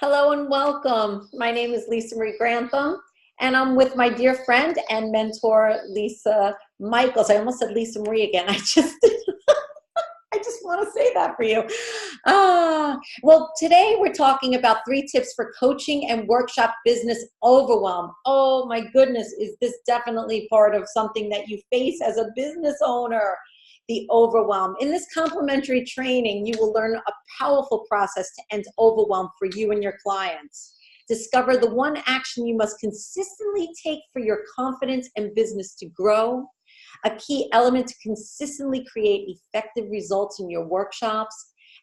Hello and welcome. My name is Lisa Marie Grantham, and I'm with my dear friend and mentor, Lisa Michaels. I almost said Lisa Marie again. I just want to say that for you. Well, today we're talking about 3 tips for coaching and workshop business overwhelm. Oh my goodness, is this definitely part of something that you face as a business owner? The overwhelm. In this complementary training, you will learn a powerful process to end overwhelm for you and your clients. Discover the one action you must consistently take for your confidence and business to grow. A key element to consistently create effective results in your workshops,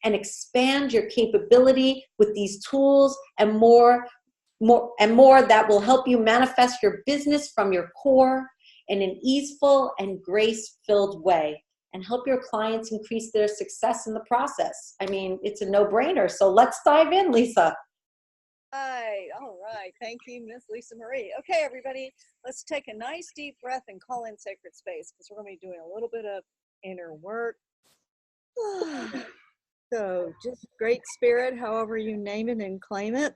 and expand your capability with these tools and more that will help you manifest your business from your core in an easeful and grace-filled way, and help your clients increase their success in the process. I mean, it's a no-brainer. So let's dive in, Lisa. Hi, all right. Thank you, Miss Lisa Marie. Okay, everybody, let's take a nice deep breath and call in sacred space because we're going to be doing a little bit of inner work. So just great spirit, however you name it and claim it.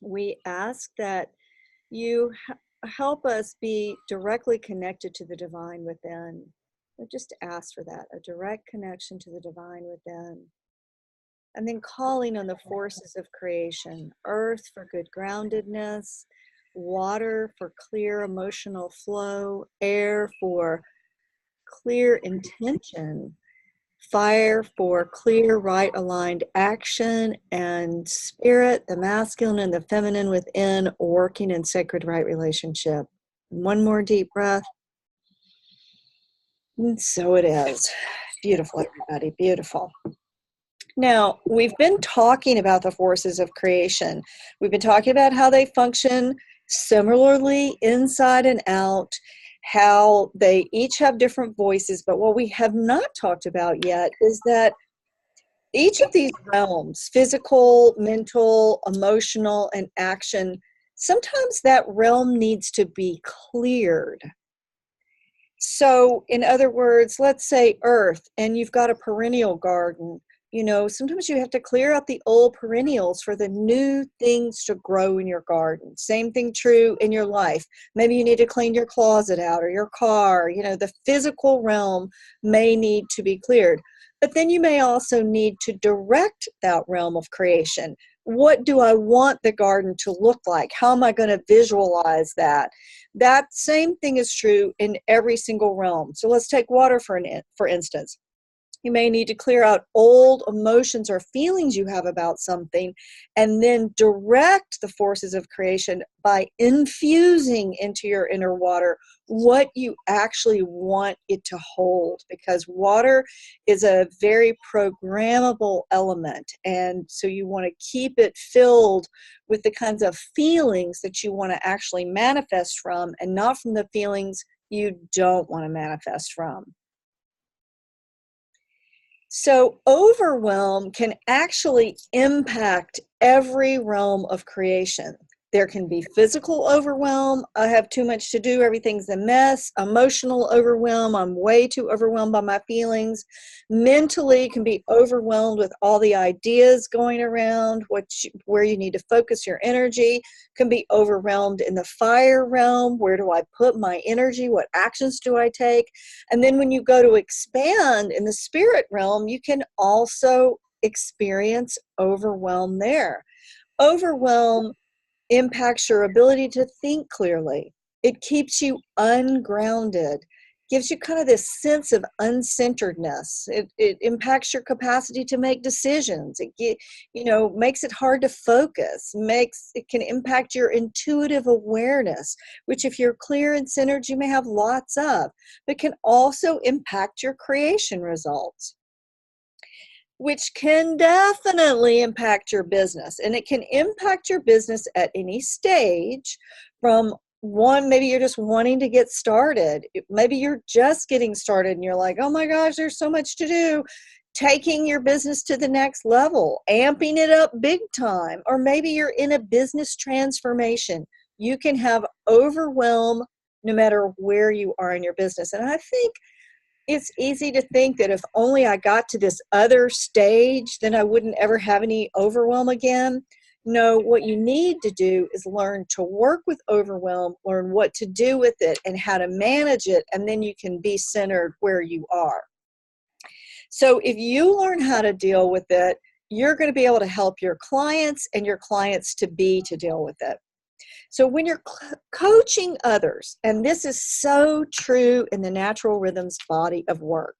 We ask that you help us be directly connected to the divine within. Just ask for that, a direct connection to the divine within. And then calling on the forces of creation, earth for good groundedness, water for clear emotional flow, air for clear intention, fire for clear right aligned action, and spirit, the masculine and the feminine within, working in sacred right relationship. One more deep breath. And so it is. Beautiful, everybody, beautiful. Now, we've been talking about the forces of creation. We've been talking about how they function similarly inside and out, how they each have different voices, but what we have not talked about yet is that each of these realms, physical, mental, emotional, and action, sometimes that realm needs to be cleared. So, in other words, let's say earth, and you've got a perennial garden. You know, sometimes you have to clear out the old perennials for the new things to grow in your garden. Same thing true in your life. Maybe you need to clean your closet out or your car. You know, the physical realm may need to be cleared. But then you may also need to direct that realm of creation. What do I want the garden to look like? How am I going to visualize that? That same thing is true in every single realm. So let's take water for instance. You may need to clear out old emotions or feelings you have about something, and then direct the forces of creation by infusing into your inner water what you actually want it to hold, because water is a very programmable element, and so you want to keep it filled with the kinds of feelings that you want to actually manifest from, and not from the feelings you don't want to manifest from. So overwhelm can actually impact every realm of creation. There can be physical overwhelm. I have too much to do. Everything's a mess. Emotional overwhelm. I'm way too overwhelmed by my feelings. Mentally can be overwhelmed with all the ideas going around, where you need to focus your energy. Can be overwhelmed in the fire realm. Where do I put my energy? What actions do I take? And then when you go to expand in the spirit realm, you can also experience overwhelm there. Overwhelm impacts your ability to think clearly. It keeps you ungrounded, gives you kind of this sense of uncenteredness. It impacts your capacity to make decisions. It makes it hard to focus. It can impact your intuitive awareness, which if you're clear and centered, you may have lots of, but can also impact your creation results, which can definitely impact your business. And it can impact your business at any stage. From one, maybe you're just wanting to get started. Maybe you're just getting started and you're like, oh my gosh, there's so much to do. Taking your business to the next level, amping it up big time. Or maybe you're in a business transformation. You can have overwhelm no matter where you are in your business. And I think it's easy to think that if only I got to this other stage, then I wouldn't ever have any overwhelm again. No, what you need to do is learn to work with overwhelm, learn what to do with it and how to manage it, and then you can be centered where you are. So if you learn how to deal with it, you're going to be able to help your clients and your clients to deal with it. So when you're coaching others, and this is so true in the natural rhythms body of work,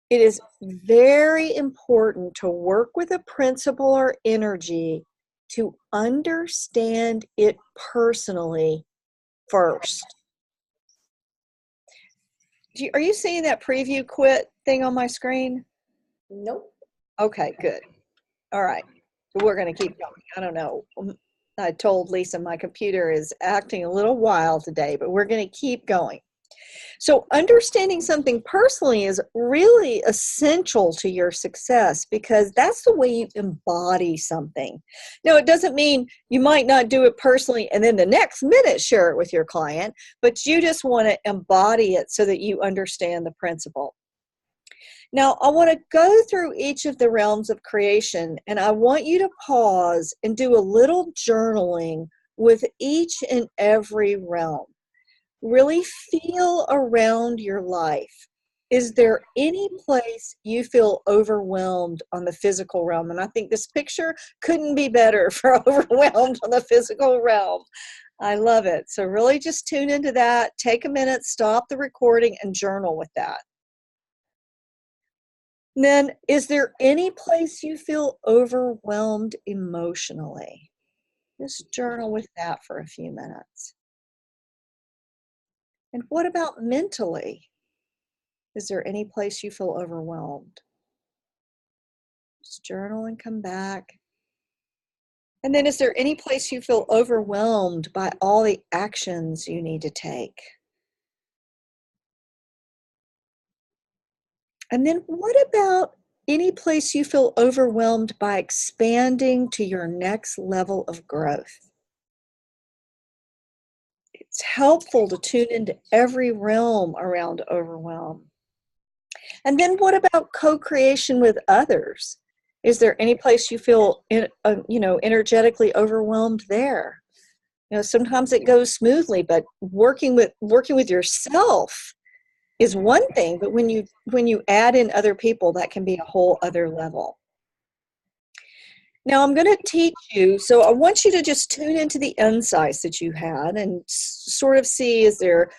it is very important to work with a principle or energy to understand it personally first. Are you seeing that preview quit thing on my screen? Nope. Okay, good. All right. We're going to keep going. I don't know. I told Lisa my computer is acting a little wild today, but we're going to keep going. So understanding something personally is really essential to your success because that's the way you embody something. Now, it doesn't mean you might not do it personally and then the next minute share it with your client, but you just want to embody it so that you understand the principle. Now, I want to go through each of the realms of creation, and I want you to pause and do a little journaling with each and every realm. Really feel around your life. Is there any place you feel overwhelmed on the physical realm? And I think this picture couldn't be better for overwhelmed on the physical realm. I love it. So really just tune into that. Take a minute, stop the recording, and journal with that. And then, is there any place you feel overwhelmed emotionally? Just journal with that for a few minutes. And what about mentally? Is there any place you feel overwhelmed? Just journal and come back. And then is there any place you feel overwhelmed by all the actions you need to take? And then what about any place you feel overwhelmed by expanding to your next level of growth? It's helpful to tune into every realm around overwhelm. And then what about co-creation with others? Is there any place you feel, energetically overwhelmed there? Sometimes it goes smoothly, but working with yourself is one thing, but when you add in other people, that can be a whole other level. Now I'm going to teach you, so I want you to just tune into the insights that you had and sort of see, is there,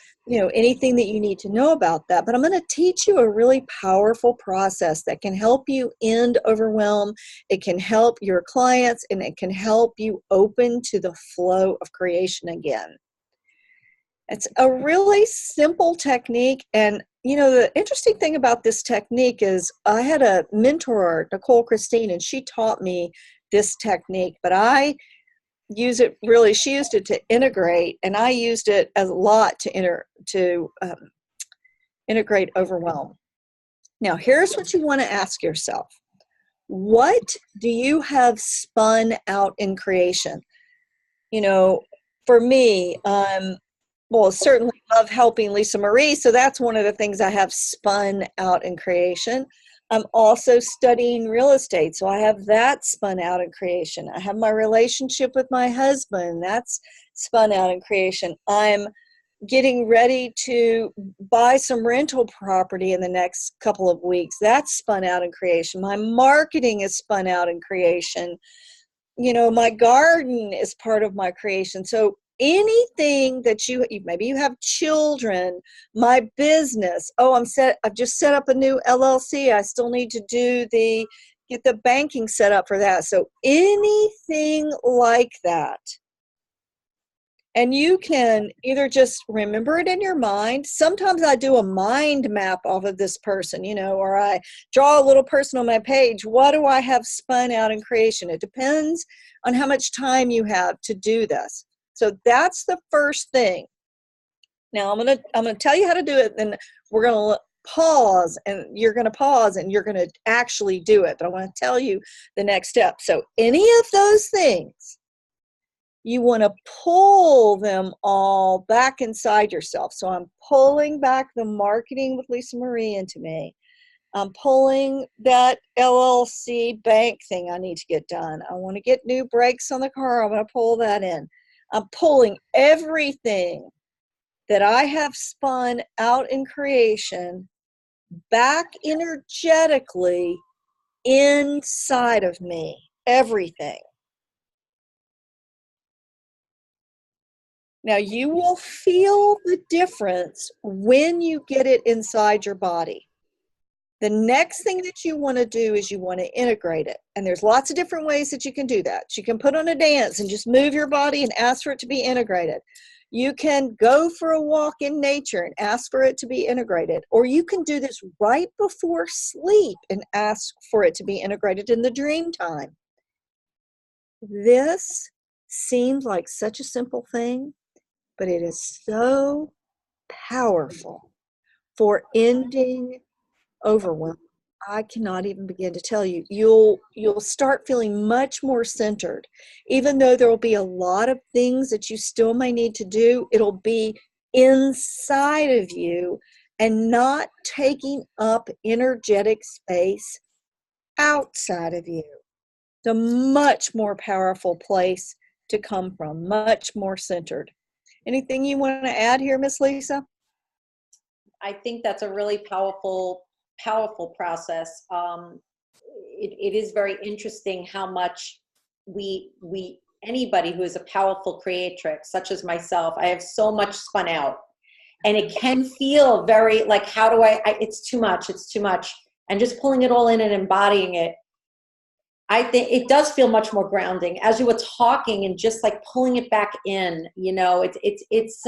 anything that you need to know about that. But I'm going to teach you a really powerful process that can help you end overwhelm. It can help your clients, and it can help you open to the flow of creation again. It's a really simple technique. And, the interesting thing about this technique is I had a mentor, Nicole Christine, and she taught me this technique, but I use it really, she used it to integrate, and I used it a lot to integrate overwhelm. Now, here's what you want to ask yourself. What do you have spun out in creation? For me, certainly love helping Lisa Marie, so that's one of the things I have spun out in creation. I'm also studying real estate, so I have that spun out in creation. I have my relationship with my husband, that's spun out in creation. I'm getting ready to buy some rental property in the next couple of weeks. That's spun out in creation. My marketing is spun out in creation. My garden is part of my creation. So anything that maybe you have children, my business, I've just set up a new LLC. I still need to get the banking set up for that. So anything like that. And you can either just remember it in your mind. Sometimes I do a mind map off of this person, or I draw a little person on my page. What do I have spun out in creation? It depends on how much time you have to do this. So that's the first thing. Now I'm gonna tell you how to do it, and we're gonna pause, and you're gonna pause, and you're gonna actually do it. But I want to tell you the next step. So any of those things, you want to pull them all back inside yourself. So I'm pulling back the marketing with Lisa Marie into me. I'm pulling that LLC bank thing I need to get done. I want to get new brakes on the car. I'm going to pull that in. I'm pulling everything that I have spun out in creation back energetically inside of me. Everything. Now, you will feel the difference when you get it inside your body. The next thing that you want to do is you want to integrate it. And there's lots of different ways that you can do that. You can put on a dance and just move your body and ask for it to be integrated. You can go for a walk in nature and ask for it to be integrated. Or you can do this right before sleep and ask for it to be integrated in the dream time. This seems like such a simple thing, but it is so powerful for ending overwhelm. I cannot even begin to tell you. You'll start feeling much more centered. Even though there will be a lot of things that you still may need to do, it'll be inside of you and not taking up energetic space outside of you. It's a much more powerful place to come from, much more centered. Anything you want to add here, Miss Lisa? I think that's a really powerful process. It is very interesting how much we anybody who is a powerful creatrix, such as myself, I have so much spun out, and it can feel very like, how do it's too much, and just pulling it all in and embodying it. I think it does feel much more grounding as you were talking, and just like pulling it back in, it's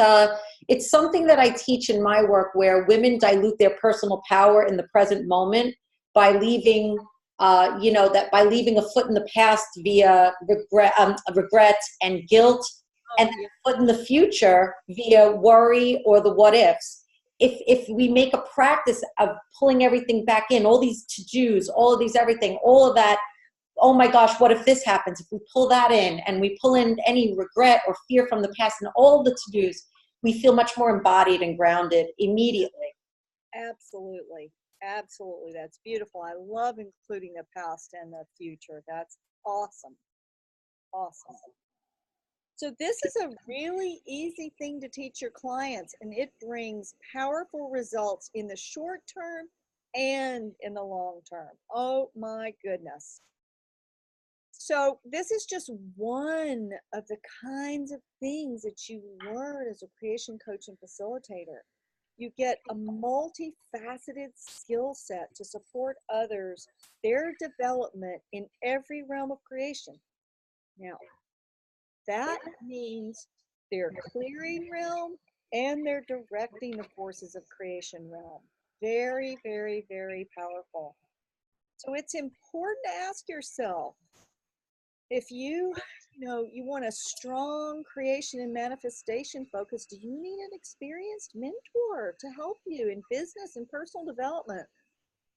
something that I teach in my work, where women dilute their personal power in the present moment by leaving, by leaving a foot in the past via regret and guilt, and then a foot in the future via worry or the what ifs. If we make a practice of pulling everything back in, all these to-dos, all of these everything, all of that, oh my gosh, what if this happens? If we pull that in and we pull in any regret or fear from the past and all the to-dos, we feel much more embodied and grounded immediately. Absolutely. Absolutely. That's beautiful. I love including the past and the future. That's awesome. Awesome. So this is a really easy thing to teach your clients, and it brings powerful results in the short term and in the long term. Oh my goodness. So this is just one of the kinds of things that you learn as a creation coach and facilitator. You get a multifaceted skill set to support others, their development in every realm of creation. Now, that means their clearing realm and their directing the forces of creation realm. Very, very, very powerful. So it's important to ask yourself, if you want a strong creation and manifestation focus, do you need an experienced mentor to help you in business and personal development?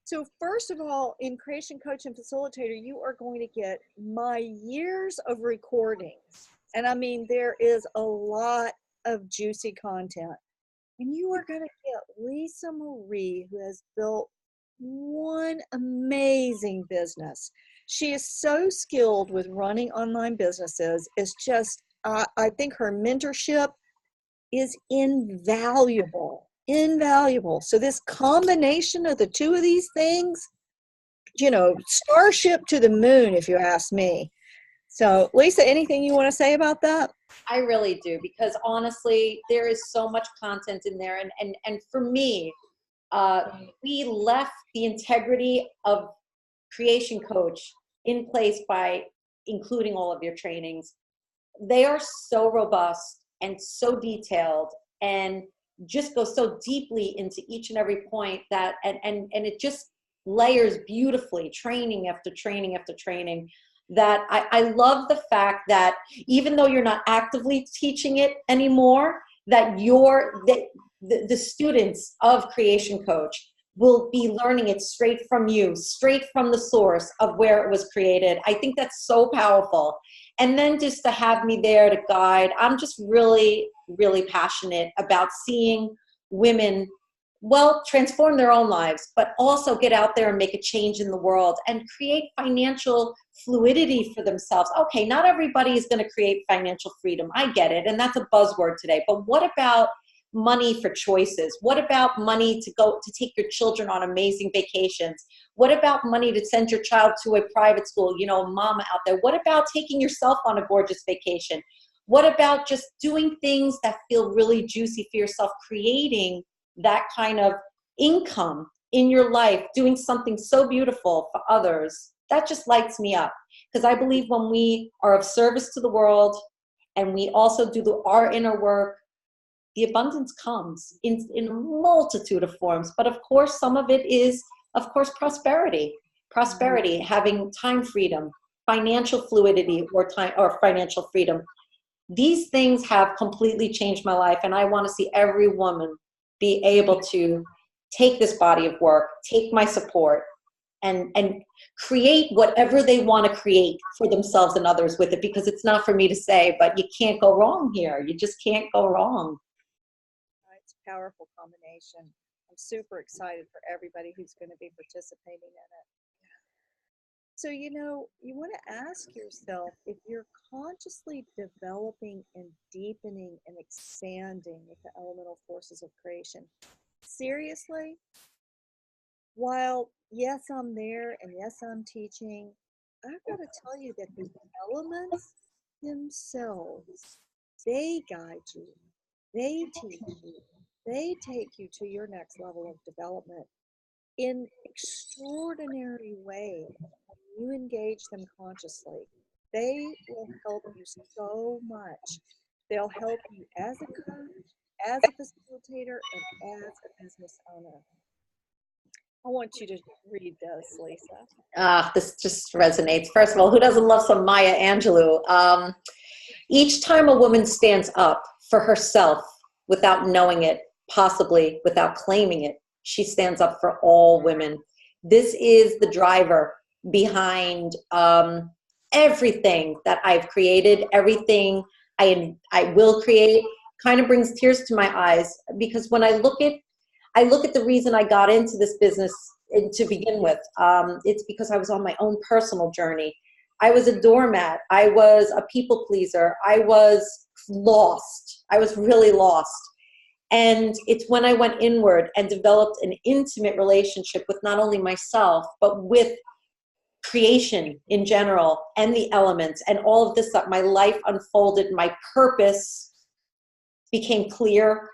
So first of all, in Creation Coach and Facilitator, you are going to get my years of recordings. And I mean, there is a lot of juicy content. And you are going to get Lisa Marie, who has built one amazing business. She is so skilled with running online businesses. It's just, I think her mentorship is invaluable. Invaluable. So this combination of the two of these things, starship to the moon, if you ask me. So Lisa, anything you want to say about that? I really do, because honestly, there is so much content in there. And for me, we left the integrity of Creation Coach in place by including all of your trainings. They are so robust and so detailed, and just go so deeply into each and every point that, and it just layers beautifully, training after training after training, that I love the fact that even though you're not actively teaching it anymore, that the students of Creation Coach will be learning it straight from you, straight from the source of where it was created. I think that's so powerful. And then just to have me there to guide, I'm just really, really passionate about seeing women well, transform their own lives, but also get out there and make a change in the world and create financial fluidity for themselves. Okay, not everybody is going to create financial freedom. I get it. And that's a buzzword today. But what about money for choices? What about money to go to take your children on amazing vacations? What about money to send your child to a private school, you know, mama out there? What about taking yourself on a gorgeous vacation? What about just doing things that feel really juicy for yourself, creating that kind of income in your life, doing something so beautiful for others? That just lights me up, because I believe when we are of service to the world and we also do our inner work, the abundance comes in a multitude of forms. But of course, some of it is, of course, prosperity, having time freedom, financial fluidity, or financial freedom. These things have completely changed my life, and I want to see every woman be able to take this body of work, take my support, and create whatever they want to create for themselves and others with it, because it's not for me to say, but you can't go wrong here. You just can't go wrong. It's a powerful combination. I'm super excited for everybody who's going to be participating in it. So, you know, you want to ask yourself if you're consciously developing and deepening and expanding with the elemental forces of creation. Seriously, while yes, I'm there and yes, I'm teaching, I've got to tell you that the elements themselves, they guide you, they teach you, they take you to your next level of development in extraordinary ways. When you engage them consciously, they will help you so much. They'll help you as a coach, as a facilitator, and as a business owner. I want you to read this, Lisa. This just resonates. First of all, who doesn't love some Maya Angelou? Each time a woman stands up for herself without knowing it, possibly without claiming it, she stands up for all women. This is the driver behind everything that I've created, everything I will create. Kind of brings tears to my eyes, because when I look at the reason I got into this business to begin with. It's because I was on my own personal journey. I was a doormat. I was a people pleaser. I was lost. I was really lost. And it's when I went inward and developed an intimate relationship with not only myself, but with creation in general and the elements and all of this, that my life unfolded, my purpose became clear.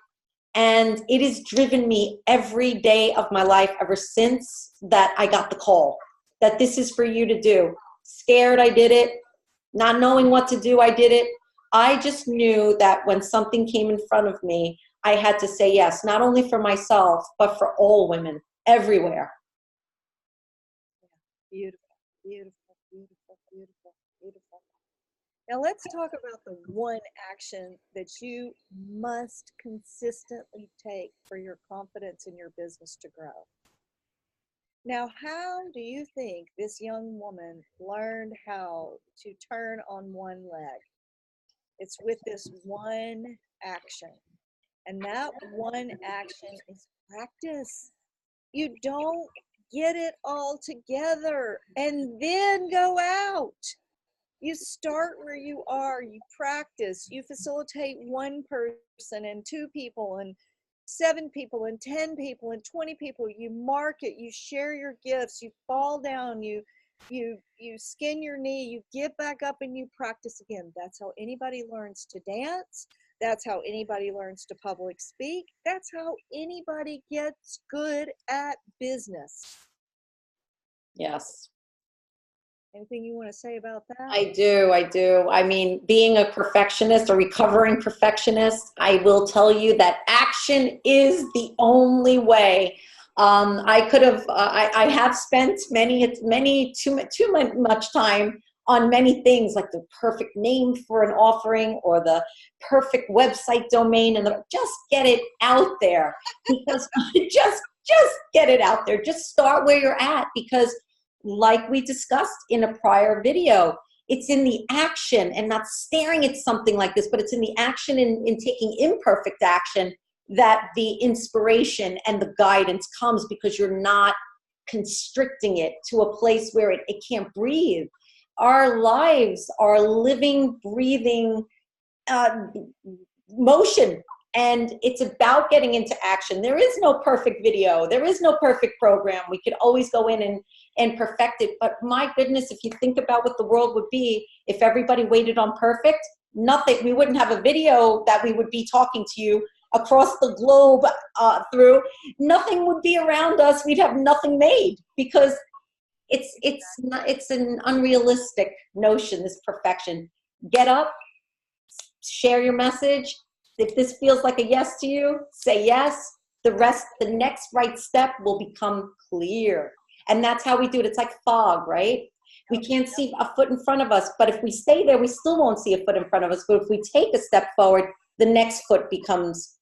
And it has driven me every day of my life ever since that I got the call that this is for you to do. Scared, I did it. Not knowing what to do, I did it. I just knew that when something came in front of me, I had to say yes, not only for myself, but for all women everywhere. Beautiful, beautiful, beautiful, beautiful, beautiful. Now let's talk about the one action that you must consistently take for your confidence in your business to grow. Now, how do you think this young woman learned how to turn on one leg? It's with this one action. And that one action is practice. You don't get it all together and then go out. You start where you are, you practice, you facilitate one person and two people and 7 people and 10 people and 20 people. You market, you share your gifts, you fall down, you skin your knee, you get back up and you practice again. That's how anybody learns to dance. That's how anybody learns to public speak. That's how anybody gets good at business. Yes. Anything you want to say about that? I do. I mean, being a perfectionist, a recovering perfectionist, I will tell you that action is the only way. I could have, I have spent too much time on many things, like the perfect name for an offering or the perfect website domain, and just get it out there, because just get it out there. Just start where you're at, because like we discussed in a prior video, it's in the action and not staring at something like this, but it's in the action in taking imperfect action that the inspiration and the guidance comes, because you're not constricting it to a place where it can't breathe. Our lives are living, breathing motion, and it's about getting into action. There is no perfect video. There is no perfect program. We could always go in and perfect it. But my goodness, if you think about what the world would be if everybody waited on perfect, nothing. We wouldn't have a video that we would be talking to you across the globe through. Nothing would be around us. We'd have nothing made, because it's an unrealistic notion, this perfection. Get up, share your message. If this feels like a yes to you, say yes. The next right step will become clear. And that's how we do it. It's like fog, right? We can't see a foot in front of us, but if we stay there, we still won't see a foot in front of us. But if we take a step forward, the next foot becomes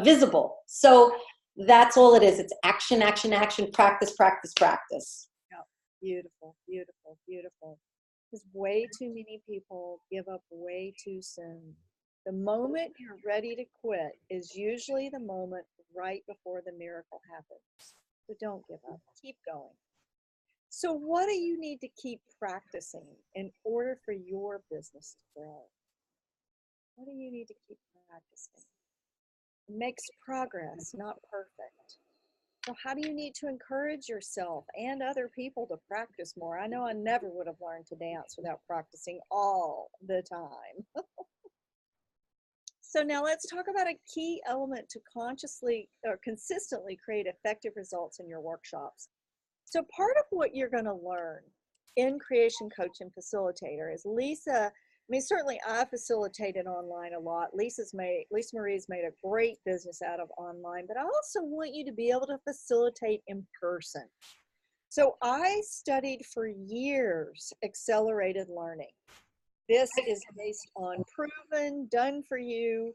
visible. So that's all it is. It's action, action, action, practice, practice, practice. Yeah. Beautiful, beautiful, beautiful. Because way too many people give up way too soon. The moment you're ready to quit is usually the moment right before the miracle happens. So don't give up. Keep going. So what do you need to keep practicing in order for your business to grow? What do you need to keep practicing? It makes progress, not perfect. So how do you need to encourage yourself and other people to practice more? I know I never would have learned to dance without practicing all the time. So now let's talk about a key element to consciously or consistently create effective results in your workshops. So part of what you're going to learn in Creation Coach and Facilitator is Lisa, I mean, certainly I facilitated online a lot. Lisa Marie's made a great business out of online, but I also want you to be able to facilitate in person. So I studied for years accelerated learning. This is based on proven, done for you,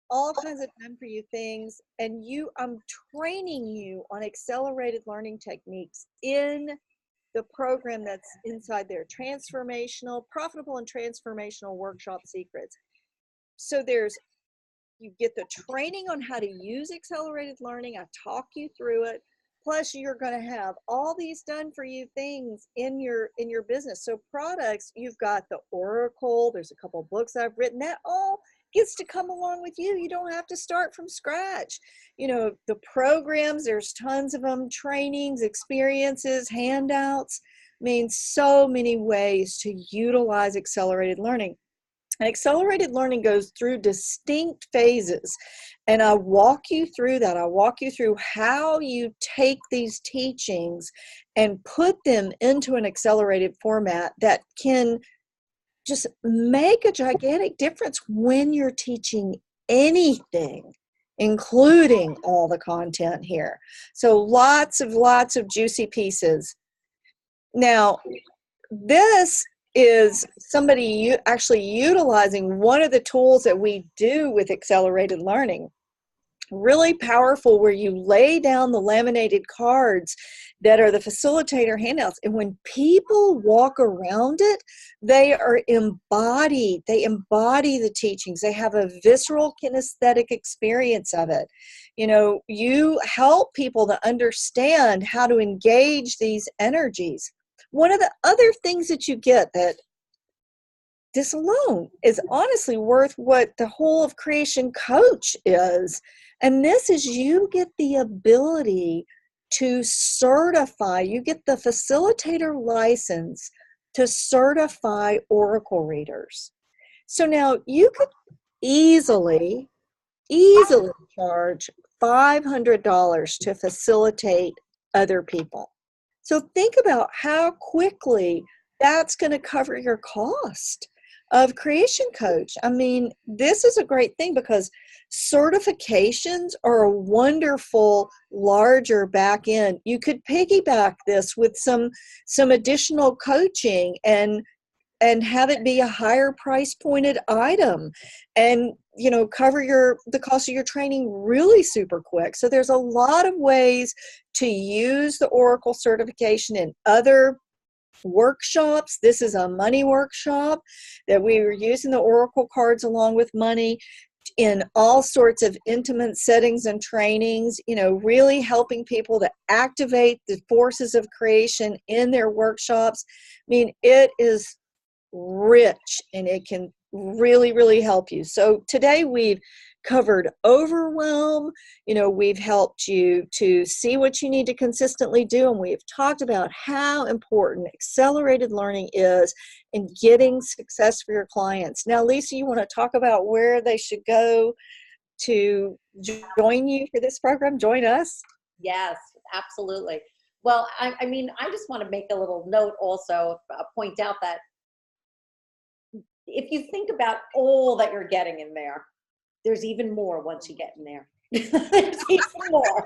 all kinds of done for you things. And I'm training you on accelerated learning techniques in the program that's inside there, transformational, profitable and transformational workshop secrets. So you get the training on how to use accelerated learning. I talk you through it. Plus, you're going to have all these done for you things in your business. So products, you've got the Oracle. There's a couple of books I've written. That all gets to come along with you. You don't have to start from scratch. You know, the programs, there's tons of them, trainings, experiences, handouts. I mean, so many ways to utilize accelerated learning. And accelerated learning goes through distinct phases. And I walk you through that. I walk you through how you take these teachings and put them into an accelerated format that can just make a gigantic difference when you're teaching anything, including all the content here. So lots of juicy pieces. Now, this is somebody actually utilizing one of the tools that we do with accelerated learning. Really powerful, where you lay down the laminated cards that are the facilitator handouts. And when people walk around it, they are embodied. They embody the teachings. They have a visceral kinesthetic experience of it. You know, you help people to understand how to engage these energies. One of the other things that you get, that this alone is honestly worth what the whole of Creation Coach is. And this is, you get the ability to certify, you get the facilitator license to certify Oracle readers. So now you could easily charge $500 to facilitate other people. So think about how quickly that's going to cover your cost of Creation Coach. I mean, this is a great thing because certifications are a wonderful, larger back end. You could piggyback this with some additional coaching and have it be a higher price pointed item, and cover the cost of your training really super quick. So there's a lot of ways to use the Oracle certification in other workshops. This is a money workshop that we were using the Oracle cards along with money in all sorts of intimate settings and trainings, you know, really helping people to activate the forces of creation in their workshops. I mean, it is rich and it can really, really help you. So today we've covered overwhelm, you know, we've helped you to see what you need to consistently do, and we've talked about how important accelerated learning is in getting success for your clients. Now, Lisa, you want to talk about where they should go to join you for this program, join us? Yes, absolutely. Well, I mean, I just want to make a little note also, point out that if you think about all that you're getting in there, there's even more once you get in there. There's even more.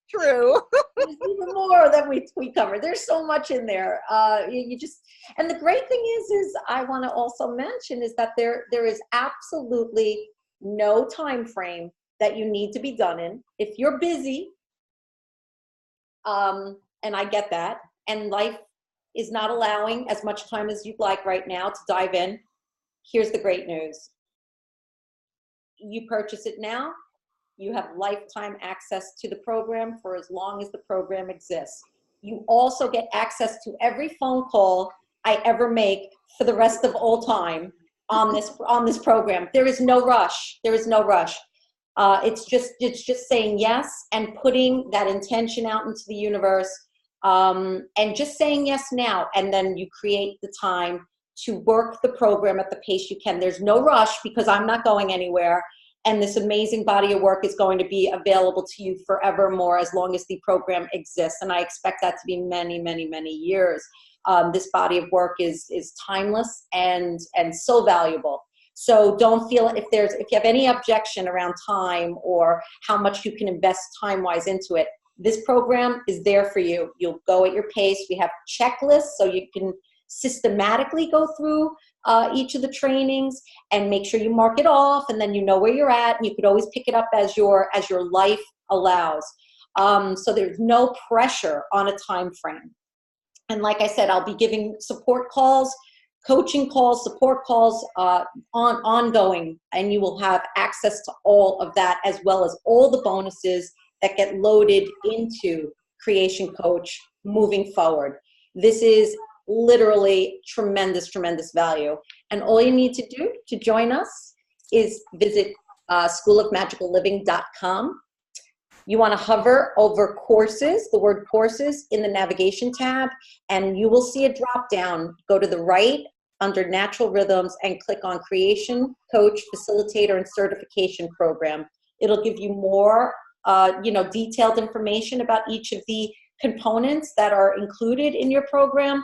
True. There's even more than we cover. There's so much in there. You just, and the great thing is I want to also mention is that there is absolutely no time frame that you need to be done in. If you're busy, and I get that, and life is not allowing as much time as you'd like right now to dive in, here's the great news. You purchase it now, you have lifetime access to the program for as long as the program exists. You also get access to every phone call I ever make for the rest of all time on this program. There is no rush. There is no rush. It's just saying yes and putting that intention out into the universe, and just saying yes now, and then you create the time to work the program at the pace you can. There's no rush because I'm not going anywhere, and this amazing body of work is going to be available to you forevermore as long as the program exists, and I expect that to be many, many, many years. This body of work is timeless and so valuable. So don't feel, if you have any objection around time or how much you can invest time-wise into it, this program is there for you. You'll go at your pace. We have checklists so you can systematically go through each of the trainings and make sure you mark it off, and then you know where you're at, and you could always pick it up as your life allows. So there's no pressure on a time frame. And like I said, I'll be giving support calls, coaching calls, support calls ongoing, and you will have access to all of that as well as all the bonuses that get loaded into Creation Coach moving forward. This is literally tremendous, tremendous value. And all you need to do to join us is visit schoolofmagicalliving.com. You want to hover over courses, the word courses in the navigation tab, and you will see a drop down. Go to the right under natural rhythms and click on Creation Coach, Facilitator, and Certification Program. It'll give you more detailed information about each of the components that are included in your program.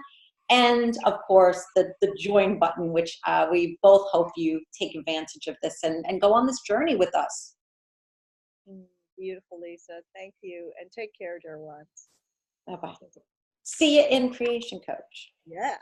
And of course, the join button, which we both hope you take advantage of this and go on this journey with us. Beautiful, Lisa. Thank you. And take care, dear ones. Bye-bye. See you in Creation Coach. Yeah.